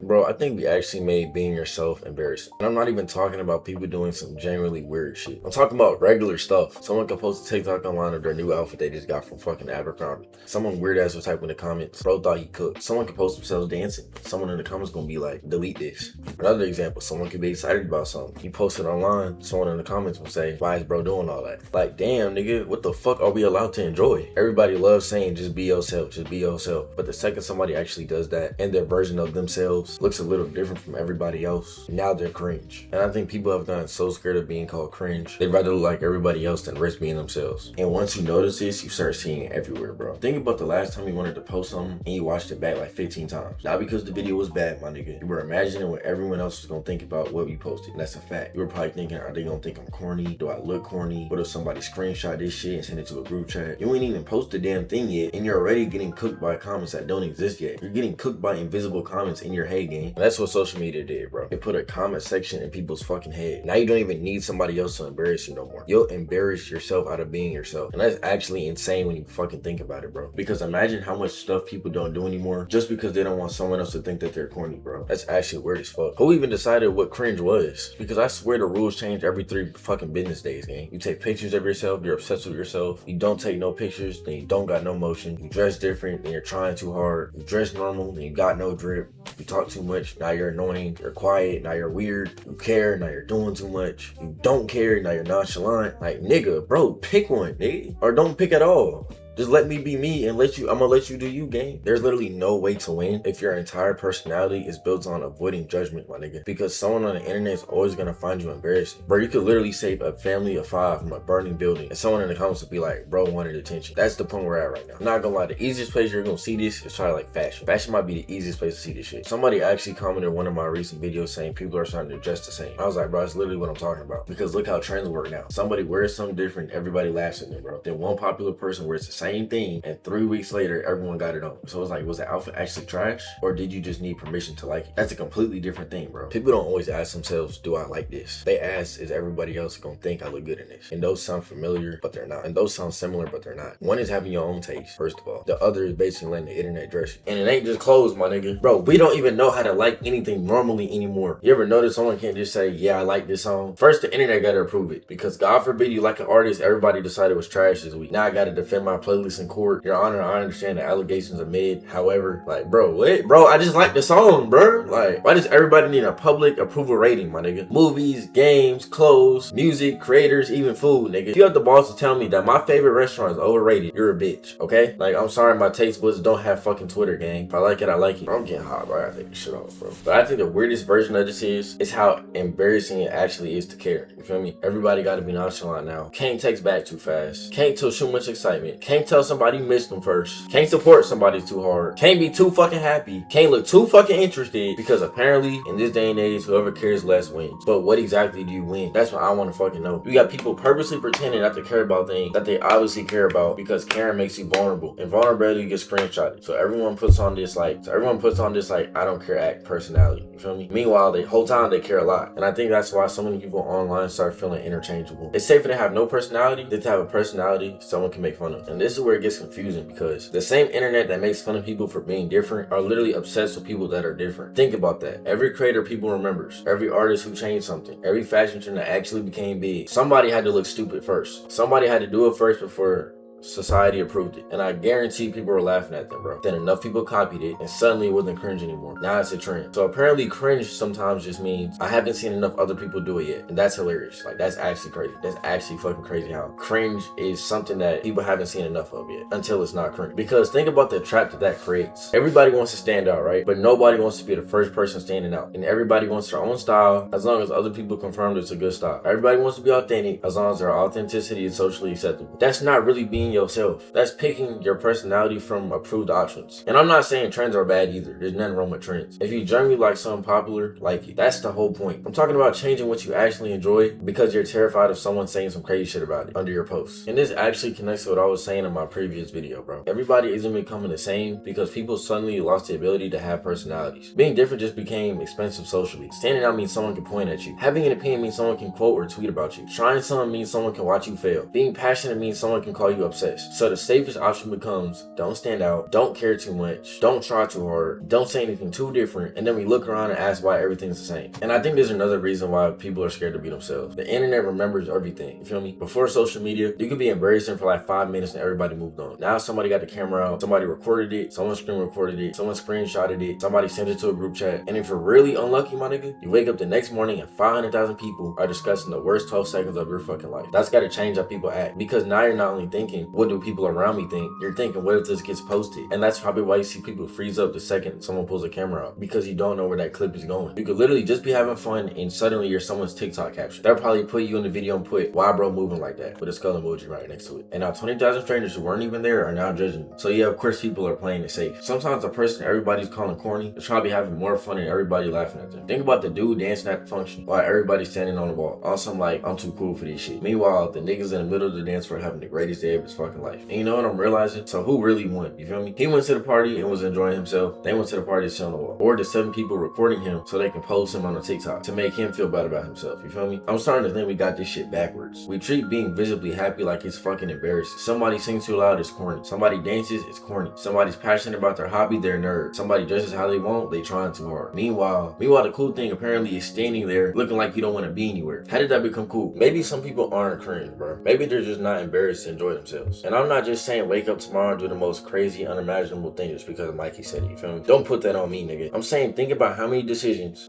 Bro, I think we actually made being yourself embarrassing. And I'm not even talking about people doing some genuinely weird shit. I'm talking about regular stuff. Someone can post a TikTok online of their new outfit they just got from fucking Abercrombie. Someone weird ass will type in the comments, bro thought he cooked. Someone can post themselves dancing. Someone in the comments gonna be like, delete this. Another example, someone could be excited about something. You post it online, someone in the comments will say, why is bro doing all that? Like, damn nigga, what the fuck are we allowed to enjoy? Everybody loves saying just be yourself, just be yourself. But the second somebody actually does that and their version of themselves looks a little different from everybody else, now they're cringe. And I think people have gotten so scared of being called cringe, they'd rather look like everybody else than risk being themselves. And once you notice this, you start seeing it everywhere, bro. Think about the last time you wanted to post something and you watched it back like 15 times. Not because the video was bad, my nigga. You were imagining what everyone else was gonna think about what you posted. And that's a fact. You were probably thinking, are they gonna think I'm corny? Do I look corny? What if somebody screenshot this shit and send it to a group chat? You ain't even post the damn thing yet, and you're already getting cooked by comments that don't exist yet. You're getting cooked by invisible comments in your head game. And that's what social media did, bro. It put a comment section in people's fucking head. Now you don't even need somebody else to embarrass you no more. You'll embarrass yourself out of being yourself. And that's actually insane when you fucking think about it, bro. Because imagine how much stuff people don't do anymore just because they don't want someone else to think that they're corny, bro. That's actually weird as fuck. Who even decided what cringe was? Because I swear the rules change every 3 fucking business days, gang. You take pictures of yourself, you're obsessed with yourself. You don't take no pictures, then you don't got no motion. You dress different, then you're trying too hard. You dress normal, then you got no drip. You talk too much, now you're annoying. You're quiet, now you're weird. You care, now you're doing too much. You don't care, now you're nonchalant. Like, nigga, bro, pick one, nigga. Or don't pick at all. Just let me be me and I'm gonna let you do you, gang. There's literally no way to win if your entire personality is built on avoiding judgment, my nigga. Because someone on the internet is always gonna find you embarrassing. Bro, you could literally save a family of 5 from a burning building and someone in the comments would be like, bro wanted attention. That's the point we're at right now. I'm not gonna lie, the easiest place you're gonna see this is probably like fashion. Fashion might be the easiest place to see this shit. Somebody actually commented on one of my recent videos saying people are starting to dress the same. I was like, bro, that's literally what I'm talking about. Because look how trends work now. Somebody wears something different, everybody laughs at them, bro. Then one popular person wears the same thing and 3 weeks later, everyone got it on. So it's like, was the outfit actually trash? Or did you just need permission to like it? That's a completely different thing, bro. People don't always ask themselves, do I like this? They ask, is everybody else gonna think I look good in this? And those sound familiar, but they're not. And those sound similar, but they're not. One is having your own taste, first of all. The other is basically letting the internet dress you. And it ain't just clothes, my nigga. Bro, we don't even know how to like anything normally anymore. You ever notice someone can't just say, yeah, I like this song? First, the internet gotta approve it. Because God forbid you like an artist everybody decided was trash this week. Now I gotta defend my playlist in court. Your Honor, I understand the allegations are made. However, like, bro, what? Bro, I just like the song, bro. Like, why does everybody need a public approval rating, my nigga? Movies, games, clothes, music, creators, even food, nigga. If you have the balls to tell me that my favorite restaurant is overrated, you're a bitch, okay? Like, I'm sorry, my taste buds don't have fucking Twitter, gang. If I like it, I like it. I'm getting hot, bro. I gotta take this shit off, bro. But I think the weirdest version of this is how embarrassing it actually is to care. You feel me? Everybody gotta be nonchalant now. Can't text back too fast. Can't tell too much excitement. Can't tell somebody you missed them first. Can't support somebody too hard. Can't be too fucking happy. Can't look too fucking interested because apparently in this day and age, whoever cares less wins. But what exactly do you win? That's what I want to fucking know. You got people purposely pretending not to care about things that they obviously care about because caring makes you vulnerable. And vulnerability gets screenshotted. So everyone puts on this like, I don't care act personality. You feel me? Meanwhile, the whole time they care a lot. And I think that's why so many people online start feeling interchangeable. It's safer to have no personality than to have a personality someone can make fun of. And this is where it gets confusing because the same internet that makes fun of people for being different are literally obsessed with people that are different. Think about that. Every creator people remembers, every artist who changed something, every fashion trend that actually became big, somebody had to look stupid first. Somebody had to do it first before society approved it. And I guarantee people were laughing at them, bro. Then enough people copied it and suddenly it wasn't cringe anymore. Now it's a trend. So apparently cringe sometimes just means I haven't seen enough other people do it yet. And that's hilarious. Like, that's actually crazy. That's actually fucking crazy how cringe is something that people haven't seen enough of yet until it's not cringe. Because think about the trap that creates. Everybody wants to stand out, right? But nobody wants to be the first person standing out. And everybody wants their own style as long as other people confirm it's a good style. Everybody wants to be authentic as long as their authenticity is socially acceptable. That's not really being yourself. That's picking your personality from approved options. And I'm not saying trends are bad either. There's nothing wrong with trends. If you generally like something popular, like it. That's the whole point. I'm talking about changing what you actually enjoy because you're terrified of someone saying some crazy shit about it under your post. And this actually connects to what I was saying in my previous video, bro. Everybody isn't becoming the same because people suddenly lost the ability to have personalities. Being different just became expensive socially. Standing out means someone can point at you. Having an opinion means someone can quote or tweet about you. Trying something means someone can watch you fail. Being passionate means someone can call you upset obsessed. So the safest option becomes don't stand out, don't care too much, don't try too hard, don't say anything too different, and then we look around and ask why everything's the same. And I think there's another reason why people are scared to be themselves. The internet remembers everything, you feel me? Before social media, you could be embarrassing for like 5 minutes and everybody moved on. Now somebody got the camera out, somebody recorded it, someone screen recorded it, someone screenshotted it, somebody sent it to a group chat, and if you're really unlucky, my nigga, you wake up the next morning and 500,000 people are discussing the worst 12 seconds of your fucking life. That's gotta change how people act, because now you're not only thinking, what do people around me think? You're thinking, what if this gets posted? And that's probably why you see people freeze up the second someone pulls a camera out, because you don't know where that clip is going. You could literally just be having fun and suddenly you're someone's TikTok caption. They'll probably put you in the video and put, why bro moving like that? With a skull emoji right next to it. And now 20,000 strangers who weren't even there are now judging you. So yeah, of course people are playing it safe. Sometimes the person everybody's calling corny is probably having more fun than everybody laughing at them. Think about the dude dancing at the function while everybody's standing on the wall. On some like, I'm too cool for this shit. Meanwhile, the niggas in the middle of the dance floor having the greatest day of his fucking life. And you know what I'm realizing? So who really won? You feel me? He went to the party and was enjoying himself. They went to the party to sit on the wall. Or the 7 people recording him so they can post him on a TikTok to make him feel bad about himself. You feel me? I'm starting to think we got this shit backwards. We treat being visibly happy like it's fucking embarrassing. Somebody sings too loud, it's corny. Somebody dances, it's corny. Somebody's passionate about their hobby, they're a nerd. Somebody dresses how they want, they trying too hard. Meanwhile, the cool thing apparently is standing there looking like you don't want to be anywhere. How did that become cool? Maybe some people aren't cringe, bro. Maybe they're just not embarrassed to enjoy themselves. And I'm not just saying wake up tomorrow and do the most crazy, unimaginable thing just because Mikey said it, you feel me? Don't put that on me, nigga. I'm saying think about how many decisions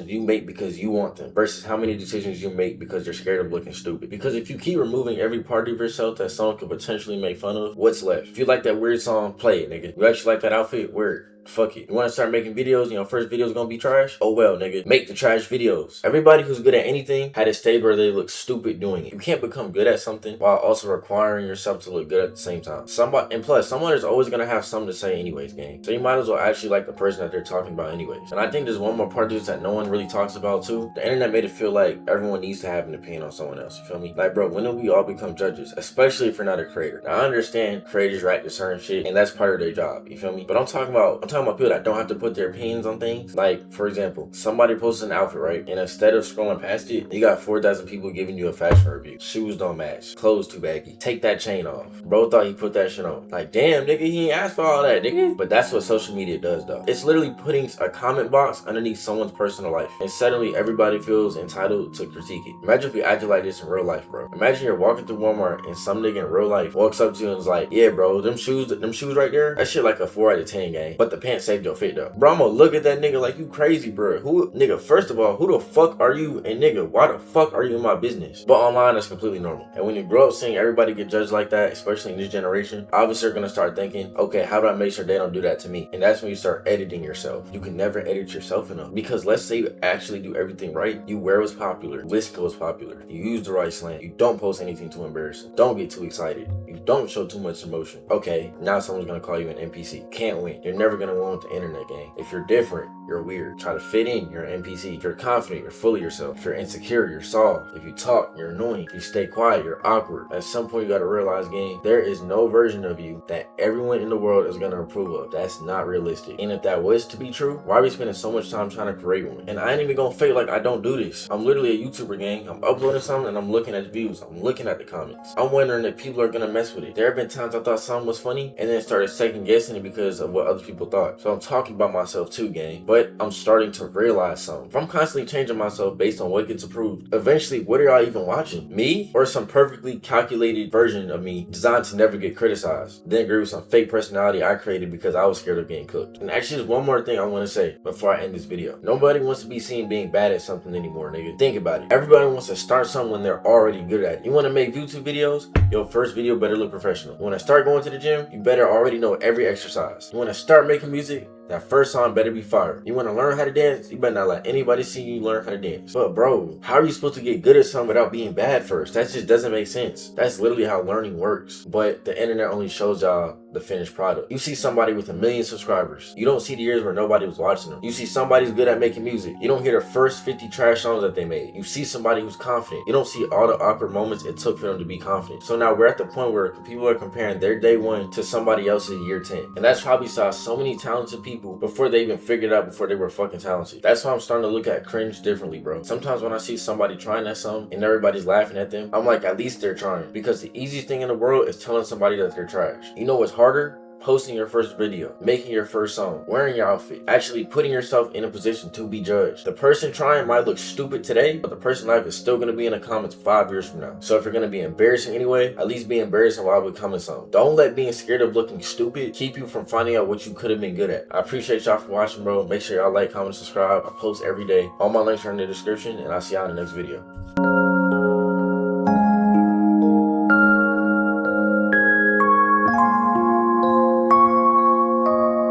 you make because you want them versus how many decisions you make because you're scared of looking stupid. Because if you keep removing every part of yourself that someone could potentially make fun of, what's left? If you like that weird song, play it, nigga. You actually like that outfit? Weird. Fuck it. You want to start making videos? First video's gonna be trash? Oh well, nigga. Make the trash videos. Everybody who's good at anything had a stage where they look stupid doing it. You can't become good at something while also requiring yourself to look good at the same time. And plus, someone is always gonna have something to say anyways, gang. So you might as well actually like the person that they're talking about anyways. And I think there's one more part of this that no one really talks about too. The internet made it feel like everyone needs to have an opinion on someone else. You feel me? Like, bro, when do we all become judges? Especially if you're not a creator. Now, I understand creators react to certain shit, and that's part of their job. You feel me? But I'm talking about people that don't have to put their opinions on things. Like, for example, somebody posts an outfit, right? And instead of scrolling past it, you got 4,000 people giving you a fashion review. Shoes don't match. Clothes too baggy. Take that chain off. Bro thought he put that shit on. Like, damn, nigga, he ain't asked for all that, nigga. But that's what social media does, though. It's literally putting a comment box underneath someone's personal life. And suddenly, everybody feels entitled to critique it. Imagine if we acted like this in real life, bro. Imagine you're walking through Walmart and some nigga in real life walks up to you and is like, yeah, bro, them shoes right there, that shit like a 4 out of 10 gang. But the pants saved your fit, though. Bro, I'm gonna look at that nigga like you crazy, bro. Nigga, first of all, who the fuck are you? And nigga, why the fuck are you in my business? But online, that's completely normal. And when you grow up seeing everybody get judged like that, especially in this generation, obviously you're gonna start thinking, okay, how do I make sure they don't do that to me? And that's when you start editing yourself. You can never edit yourself enough. Because let's say you actually do everything right. You wear what's popular. Whisk was popular. You use the right slang. You don't post anything too embarrassing. Don't get too excited. You don't show too much emotion. Okay, now someone's gonna call you an NPC. Can't win. You're never gonna win with the internet game. If you're different, you're weird. Try to fit in, you're an NPC. If you're confident, you're full of yourself. If you're insecure, you're soft. If you talk, you're annoying. If you stay quiet, you're awkward. At some point, you gotta realize, gang, there is no version of you that everyone in the world is gonna approve of. That's not realistic. And if that was to be true, why are we spending so much time trying to create one? And I ain't even gonna fake like I don't do this. I'm literally a YouTuber, gang. I'm uploading something and I'm looking at the views. I'm looking at the comments. I'm wondering if people are gonna mess with it. There have been times I thought something was funny and then started second guessing it because of what other people thought. So I'm talking about myself too, gang. But I'm starting to realize something. If I'm constantly changing myself based on what gets approved, eventually, what are y'all even watching? Me? Or some perfectly calculated version of me designed to never get criticized? Then agree with some fake personality I created because I was scared of getting cooked. And actually, there's one more thing I want to say before I end this video. Nobody wants to be seen being bad at something anymore, nigga. Think about it. Everybody wants to start something when they're already good at it. You want to make YouTube videos? Your first video better look professional. You want to start going to the gym? You better already know every exercise. You want to start making music? That first song better be fire. You want to learn how to dance? You better not let anybody see you learn how to dance. But bro, how are you supposed to get good at something without being bad first? That just doesn't make sense. That's literally how learning works. But the internet only shows y'all the finished product. You see somebody with 1 million subscribers. You don't see the years where nobody was watching them. You see somebody's good at making music. You don't hear the first 50 trash songs that they made. You see somebody who's confident. You don't see all the awkward moments it took for them to be confident. So now we're at the point where people are comparing their day 1 to somebody else's year 10. And that's probably saw so many talented people people before they even figured out before they were fucking talented. That's why I'm starting to look at cringe differently, bro. Sometimes when I see somebody trying at something and everybody's laughing at them, I'm like, at least they're trying. Because the easiest thing in the world is telling somebody that they're trash. You know what's harder? Posting your first video, making your first song, wearing your outfit, actually putting yourself in a position to be judged. The person trying might look stupid today, but the person life is still gonna be in the comments 5 years from now. So if you're gonna be embarrassing anyway, at least be embarrassing while becoming something. Don't let being scared of looking stupid keep you from finding out what you could have been good at. I appreciate y'all for watching, bro. Make sure y'all like, comment, subscribe. I post every day. All my links are in the description, and I'll see y'all in the next video.